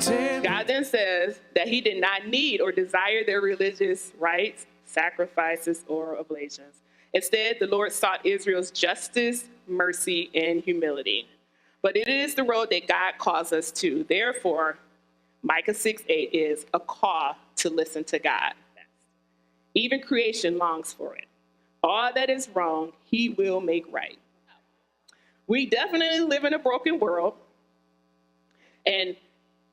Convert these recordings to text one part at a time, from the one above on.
God then says that he did not need or desire their religious rites, sacrifices, or oblations. Instead, the Lord sought Israel's justice, mercy, and humility. But it is the road that God calls us to. Therefore, Micah 6:8 is a call to listen to God. Even creation longs for it. All that is wrong, he will make right. We definitely live in a broken world, and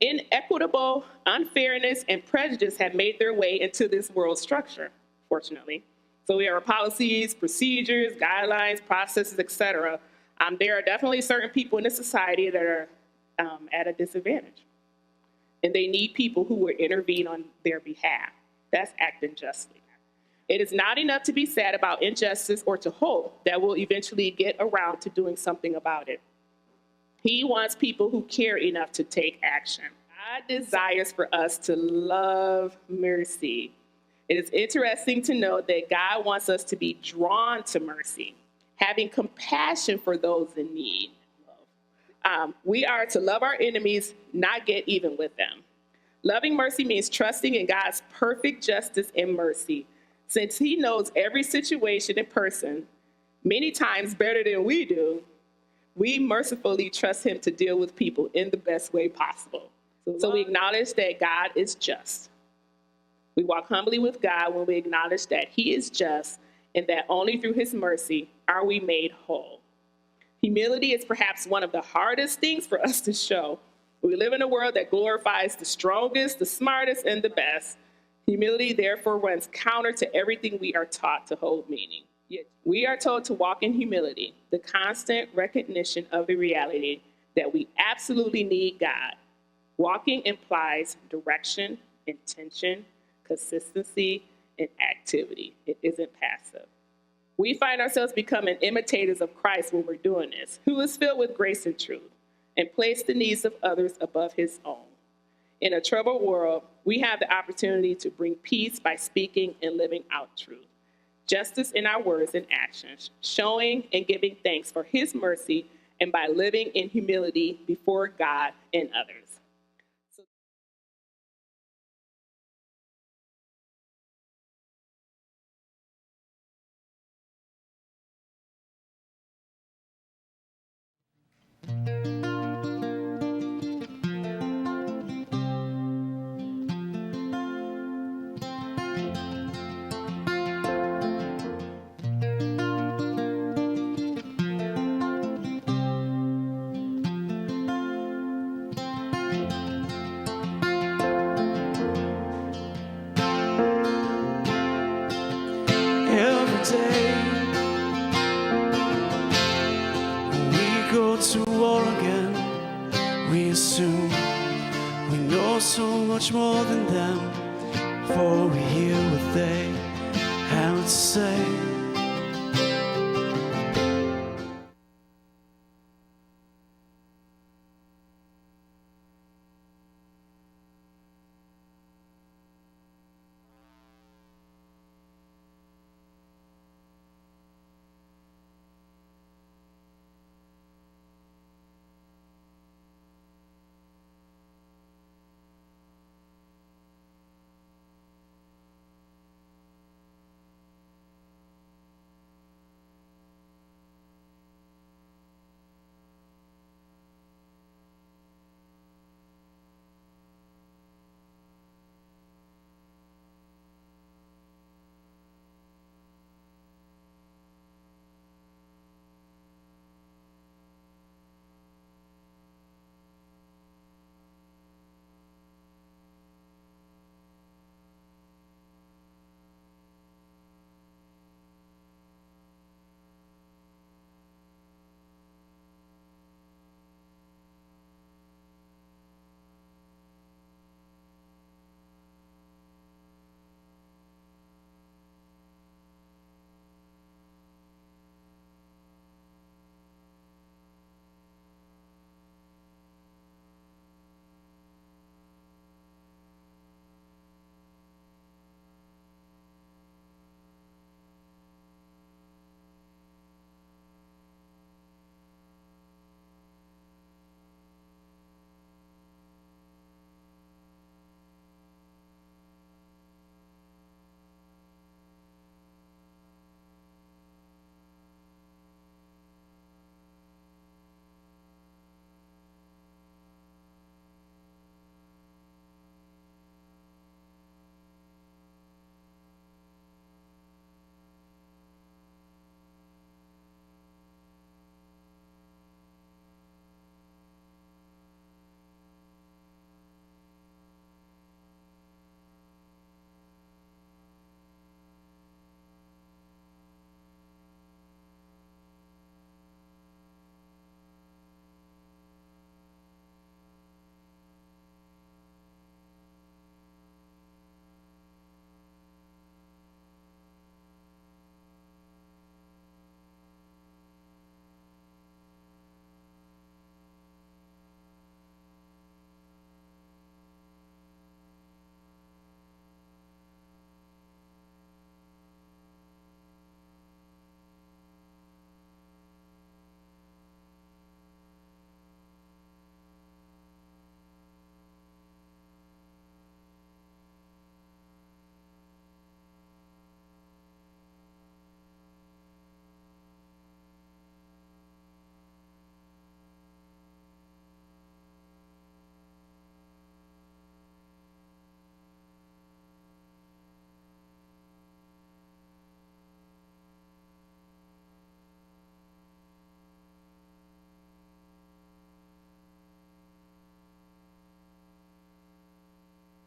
inequitable unfairness and prejudice have made their way into this world structure, fortunately. So we have policies, procedures, guidelines, processes, etc. There are definitely certain people in this society that are at a disadvantage, and they need people who will intervene on their behalf. That's acting justly. It is not enough to be sad about injustice or to hope that we'll eventually get around to doing something about it. He wants people who care enough to take action. God desires for us to love mercy. It is interesting to note that God wants us to be drawn to mercy, having compassion for those in need. We are to love our enemies, not get even with them. Loving mercy means trusting in God's perfect justice and mercy. Since he knows every situation and person many times better than we do, we mercifully trust him to deal with people in the best way possible. So we acknowledge that God is just. We walk humbly with God when we acknowledge that he is just and that only through his mercy are we made whole. Humility is perhaps one of the hardest things for us to show. We live in a world that glorifies the strongest, the smartest, and the best. Humility, therefore, runs counter to everything we are taught to hold meaning. Yet we are told to walk in humility, the constant recognition of the reality that we absolutely need God. Walking implies direction, intention, consistency, and activity. It isn't passive. We find ourselves becoming imitators of Christ when we're doing this, who is filled with grace and truth, and placed the needs of others above his own. In a troubled world, we have the opportunity to bring peace by speaking and living out truth, justice in our words and actions, showing and giving thanks for his mercy, and by living in humility before God and others. Day we go to war again, we assume we know so much more than them, for we hear what they have to say.